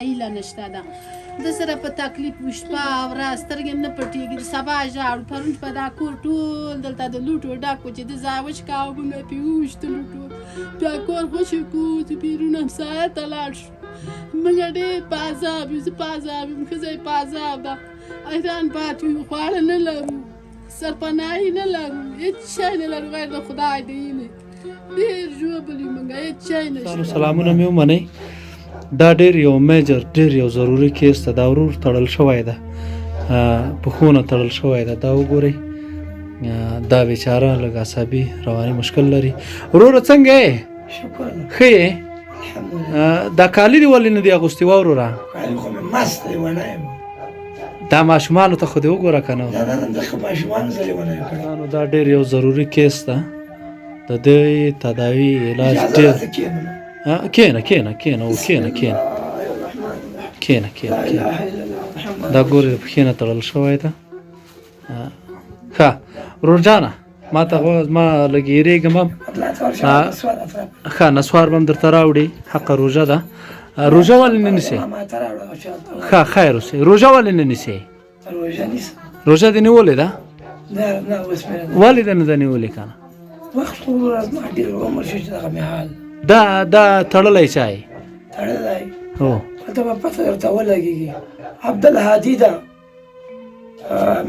هیله نشته ده د سره په تکلیف شپه او ورځ سترګې مې نه پټېږي د سبا ژاړو پرون په دا کور ټول دلته د لوټو ډک و چې د ځای وچکاوه به مې پرې وویشتلو ټول بیا کور خوشې کړو چې بیرون همسایه ته لاړ شو موږ ډېر په عذاب یو زه په عذاب یم ښځه یې په عذاب ده حیران پاتې یو خواړه نه لرو سرپناهي نه لرو هېڅ شی نه لرو غیر د خدای د هیلې ډېر ژوبل یو موږ هېڅ شی نشته سلامونه مې ومنئ دا ډېر یو میجر ډېر یو ضروري کیس ده دا ورور تړل شوی ده پښونه تړل شوی ده دا وګورئ دا بیچاره لږ عصبي رواني مشکل لري وروره څنګه یې شکر ښه یې دا کالي دې ولې نه دي اغوستي وا وروره کالي خو مې مست لیونی یم دا ماشومانو ته خو دې وګوره که نه دا دغه ماشومانو سره لیونی کړی نو دا ډېر یو ضروري کیس ده د دې تداوي علاج ډېر کېنه دا ګورې د پښې نه تړل شوی ده ښه ورور جانه ما ته ما لږ یېرېږم هم ښه نسوار به هم درته راوړي حقه روژه ده روژه ولې نه نیسې ښه خیر اوسې روژه ولې نه نیسې روژه دې نیولې ده ولې دې نه ده نیولې که نه وخت خو ورځ ما ډېر عمر شو چې دغه مې حال دا تړلی چای تړلی هو هلته به پته درته ولګېږي عبدالهادي ده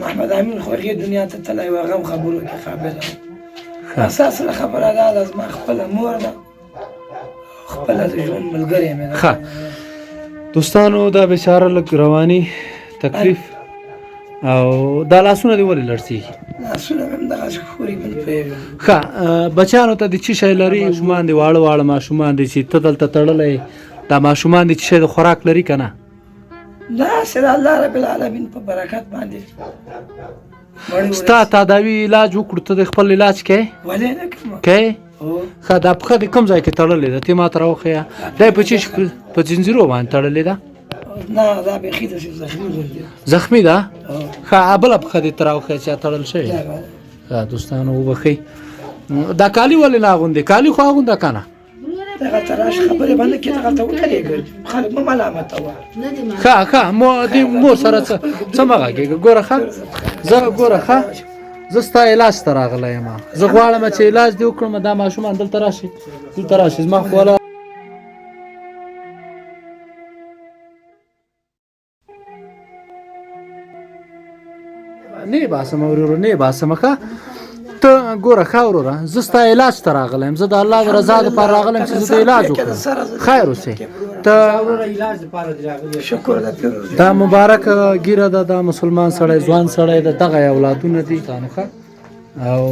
محمد امین خو هغې دنیا ته تللی و هغه هم خبرو کې قابله اساسه خبره دا ده زما خپله مور ده خپله د ژوند ملګرې مې ده دوستانو دا بیچاره لږ رواني تکلیف او دا لاسونه دې ولې لړزېږي لاسونه مې هم دغسې ښوري من پوهېږم ښه بچیانو ته د څه شی لري ماشومان دي واړه واړه ماشومان دي چې ته دلته تړلی دا ماشومان دي چې شی د خوراک لري که نه داسې د الله رب العالمین په برکت باندې ستا تداوي علاج وکړو ته د خپل علاج کوې ولې نه کوم کوې ښه دا پښه دې کوم ځای کې تړلې ده ته ما ته راوښیه دا یې په څه په زنځیرو باندې تړلې ده نه دا بیخي داسې زخمي غوندې زخمي ده ښه بله پښه دې ته راوښیه چې تړل شوې ښه دوستانو وبښئ دا کالي ولې نه اغوندې کالي خو اغونده که نه دغه ته راشه خبرې به نه کړې دغه ته ودرېږه خلک مه ملامتوه ښه دې مور سره څه مه غږېږه ګوره ښه زه ګوره ښه زه ستا علاج ته راغلی یم زه غواړم چې علاج دې وکړم دا ماشومان دلته راشي زما خو والا نه باسم ورور نه باسم ښه ته ګوره ښه وروره زه ستا علاج ته راغلی یم زه د الله د رضا دپاره راغلی یم چې زه د علاج وکړم خیر اوسې ته شکر ده دا مبارکه ګیره ده دا مسلمان سړی ځوان سړی ده دغه یې اولادونه دي ښه او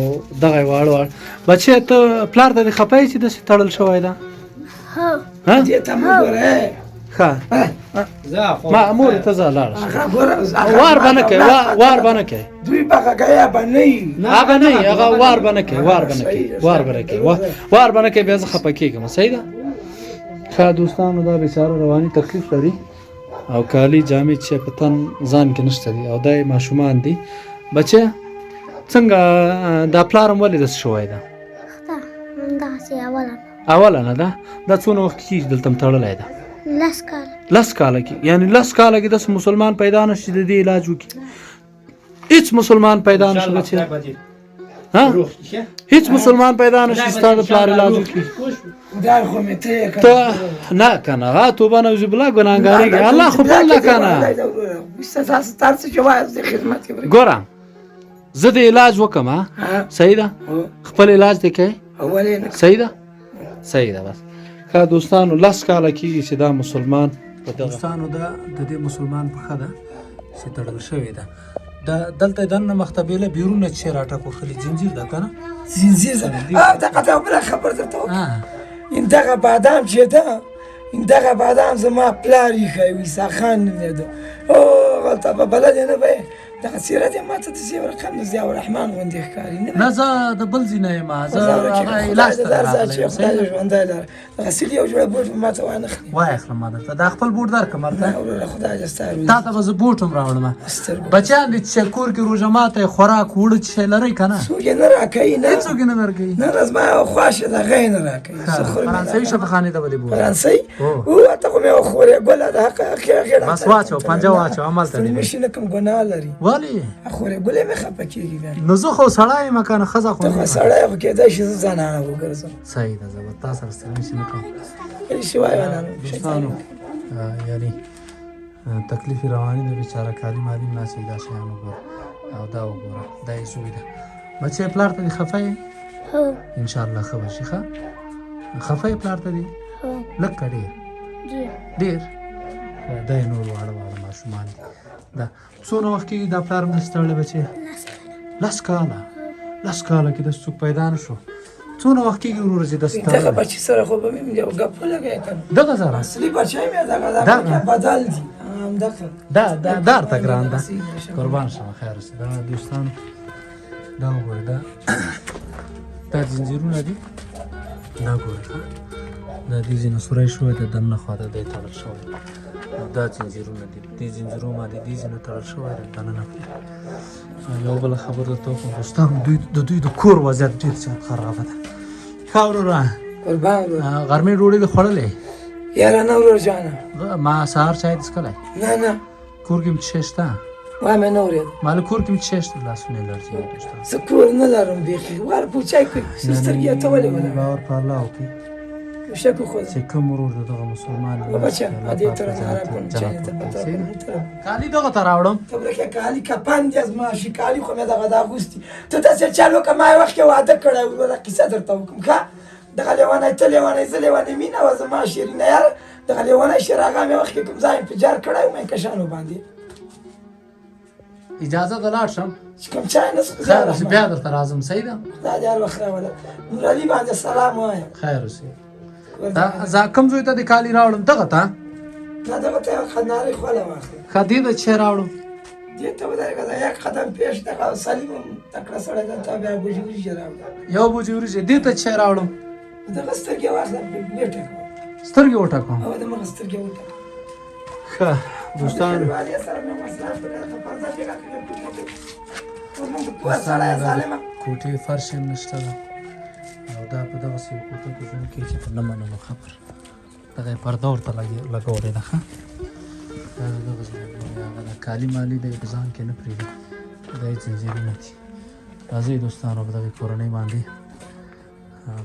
دغه یې واړه بچی ته پلار ته دې خفه یې چې داسې تړل شوی ده دې ته مه ګوره ښه مورې ته ځه لاړه وار به نه کوې دوی به غږیا به نه وي هغه نه وي هغه وار به نه کوې وار به نه کوې بیا زه خفه کېږم صحیح ده ښه دوستانو دا بیچاره رواني تکلیف لري او کالي جامې چې په تن ځان کې نشته دي او دا یې ماشومان دي بچه څنګه دا پلار هم ولې داسې شوی ده اوله نه ده دا څونه وخت کېږي دلته م تړلی ده 10 کاله کې یعنی 10 کاله کې داسې مسلمان پیدا نه شي د دې علاج وکړي هېڅ مسلمان پیدا نه شي بچې هېڅ مسلمان پیدا نه شي ستا د پلار علاج وکړي ته نه که نه توبه نوز بالله ګناهګارېږي الله خو بل نه که نه ګوره زه د علاج وکړم صحیح ده خپل علاج دې کوې صحیح ده بس ښه دوستانو 10 کاله کېږي چې دا مسلمان دوستانو د دې مسلمان پښه ده چې تړل شوې ده دلته یې دننه مختبېله بیرونه چې راټک وښلي زنځیر ده که نه زنځیر دغه ته بله خبر درته وکړم دغه بادام چې ده دغه بادام زما پلار ایښی و عیسی خان نومېده هغلته به بلدې نه به دغه سیرت یې ما ته د ضیاء رقم د ضیاء الرحمن غوندې ښکاري نه زه د بل ځای نه یم زه هغه علاج ته راغلی یم خدای دې ژوندی لره دغه سیل یو جوړه بوټ ما ته وانخلي واخلم ما درته دا خپل بوټ درکړم نه وروره خدای دې ستا روزي تا ته به زه بوټ هم راوړم سترګو بچیان دې چې کور کې روژه ماته خوراک وړه چې شی لرئ که نه څوک یې نه راکوي نه هېڅوک یې نه درکوي نه نه زما یوه خواشه ده هغه یې نه راکوي فرانسوي شفاخانې ته به دې بوځم فرانسوي ته خو مې یوه خورې ګله ده هغې بس واچو پنجه واچو همالته دې مشي نه کوم ګناه لري ولې خورې ګلې مې خفه کېږي بیا نو زه خو سړی یم که نه ښځه خو ته نه خو یم سړی خو کېدای شي زه زنانه وګرځم صحیح ده زه به تا سره ستړی شي نه کوم هېڅ شي وایه دوستانو یعنی تکلیف رواني د بیچاره کالي مالي مناسب دا شیان وګوره او دا وګوره دا یې سوی ده بچی پلار ته دې خفه یې هو انشاءالله ښه به شي ښه خفه یې پلار ته دې هو لږ که ډېر ډېر دا یې نور واړه واړه ماشومان دي دا څونه وخت کېږي دا پلار مرسته وړی بچی لس کاله کې داسې څوک پیدا نه شو څونه وخت کېږي وروره چې داسې دغه بچي سره خو به مې یو ګپ ولګوې که نه دغه زره اصلي بچی مې دغه بدل دي همدغه دا ورته ګران ده قربان شم خیر اوسې دا دوستانو دا وګورئ دا زنځیرونه دي دا ګورئ دا دې ځینې سوری شوی دی دننه خوا ته دی تړل شوی دا زنځیرونه دي دې زنځیرو باندې دې ځینې تړل شوی دی دننه یو بله خبر درته وکړم دوستانو د دوی د کور وضعیت ډېر زیات خرابه ده ښه وروره قربان ورور غرمې ډوډۍ دې خوړلې یاره نه ورور جانه ما سهار چای څښلی نه کور کې مې څه شی شته وای مې نه اورېده ما له کور کې مې څه شی شته لاسونه یې لړزېږي دوستانو زه کور نه لرم بیخي وار پوچای کوي سترګې یې ته ولې ونه باور په الله وکړي شکو خو چې کوم ورور د دغه مسلمان دی بچا دې تر نه راکون چې ته پتا کالي دغه ته راوړم ته برکه کالی کپان دې از ما شي کالی خو مې دغه دا غوستي ته داسې چالو کما وخت کې واده کړی ولا قصه درته وکم ښه دغه لیوانه ته لیوانه زه لیوانه مینا و زما شیرینه یار دغه لیوانه شراغه مې وخت کې کوم ځای انفجار کړی مې کشانو باندې اجازه ده لاړ شم چې کوم چای نه خیر اوسې بیا درته راځم صحیح ده دا دې هر وخت راوله نور علي باندې سلام وایم خیر اوسې زه کوم ځای ته د کالي راوړم دغه ته نه دغه ته خنارې خوله واخله ښه دې ته چې راوړم دې ته ودرېږه دا یک قدم پیش دغه سلیم تکړه سړی ده ته بیا بوجي وریجې راوړه یو بوجي وریجې دې ته چې راوړم دغه سترګې واخله بیټه سترګې وټکوم او دغه سترګې وټکه ښه دوستانو کوټې فرش هم نشته ده او دا په دغسې یو کوټه کې ژوند کوي چې په نه منلو خبر دغه یې پرده ورته لګولې ده ښه دا د دغه هغه د کالي مالي دی په ځان کې نه پرېږدي دا یې زنځیرونه دي راځئ دوستانو په دغې کورنۍ باندې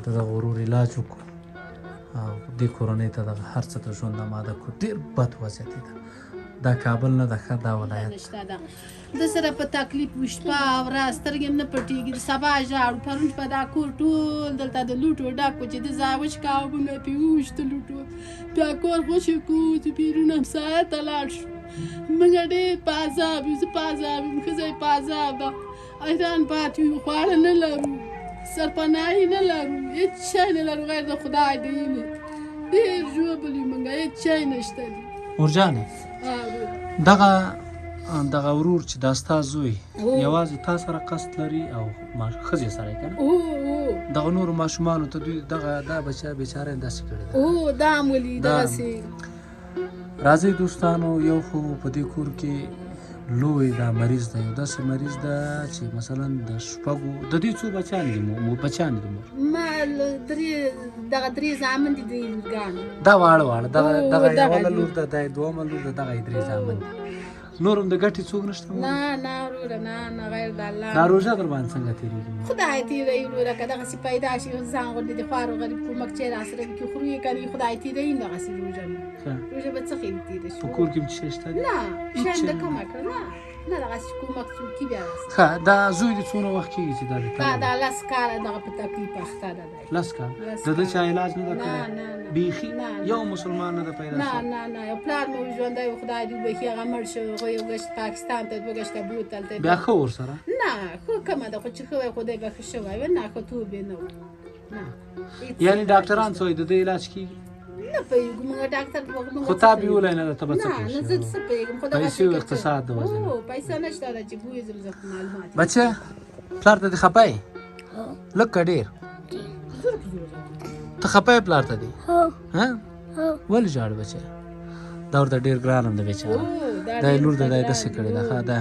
د دغه ورور علاج وکړو او دې کورنۍ ته دغه هر څه ته ژوند اماده کړو ډېر بد وضعیت یې ده دا کابل نه ده ښه دا ولایت د سره په تکلیف و شپه او ورځ سترګې م نه پټېږي د سبا ژاړو پرون شپه دا کور ټول دلته د لوټو ډک و چې د ځای وچکاوه به مې پرې وویشتلو ټول بیا کور خوشې کړو چې بیرون همسایه ته لاړ شو موږ ډېر په عذاب یو زه په عذاب یم ښځه یې په عذاب ده حیران پاتې یو خواړه نه لرو سرپناهي نه لرو هېڅ شی نه لرو غیر د خدای د هیلې ډېر ژوبل یو موږ هېڅ شی نشته دي ورجانې دغه ورور چې دا ستا زوی یوازې تا سره قصد لري او ښځې سره یې که نه دغه نورو ماشومانو ته دوی دا بچه بیچاره یې داسې کړې ده دا هم ولي دغسې راځئ دوستانو یو خو په دې کور کې لوی دا مریض ده یو داسې مریض ده چې مثلا د شپږو د دې څو بچیان دي بچیان دي ما دغه درې زامن دي د لورګانو دا واړه دغه یوله لور ده دا دویمه لور ده دغه یې درې زامن دي نور هم د ګټې څوک نشته نه وروره نه غیر د الله دا روژه در باندې څنګه تېرېږي خدای تېروي وروره که دغسې پیدا شي ځان غوندې د خوارو غریب کومک چې راسره وکړي خورو یې کوي خدای تېروي دغسې روژه نه روژه به څه خیل تېره شي په کور کې هم څه شی شته نه شنده کمه کړه نه دغسې کومک څوک کي بیا راسره ښه دا زوی دې څومره وخت کېږي چې دا 10 کاله دغه په تکلیف اخته ده 10 کاله د ده چا علاج نه ده کړی بیخي یو مسلمان نه ده پیدا شوی نه یو پلار مې ژوندی و خدای دې وبخي هغه مړ شو هغه یو ګشت پاکستان ته وګشته بوت هلته بیا ښه ورسره نه خو کمه ده خو چې ښه وی خدای به ښه شوی وی نه ښه توب یې نه و نه یعنې ډاکټران څه وایي د ده علاج کېږي نه پوهېږو موږ ډاکټر موږ خو تا بیولی نه ده ته به څه نه نه کوې زه څه پوهېږم خو دغه پیسې او اقتصاد د وضع او پیسه نشته ده چې بویزم زه معلومات بچه پلار ته دې خپه یې لږ که ډېر ته خپه یې پلار ته دې ها ولې ژاړې بچه دا ورته ډېر ګران هم ده بیچاره دا یې لور ده دا یې داسې کړې ده ښه دا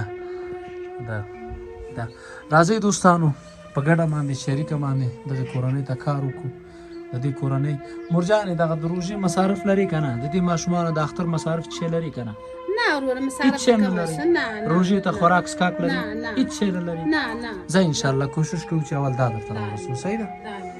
راځئ دوستانو په ګډه باندې شریکه باندې دغې کورنۍ ته کار وکړو د دې کورنۍ مورجانې دغه د روژې مصارف لري که نه د دې ماشومانو د اختر مصارف څه لري که نه نه وروره هیڅ مصارف شی نه کوم لري څه نه روژې ته خوراک سکاک لري نه، نه. هیڅ شی نه لري نه نه زه انشاءالله کوشش کوو چې اول دا درته راورسو صحیح ده نه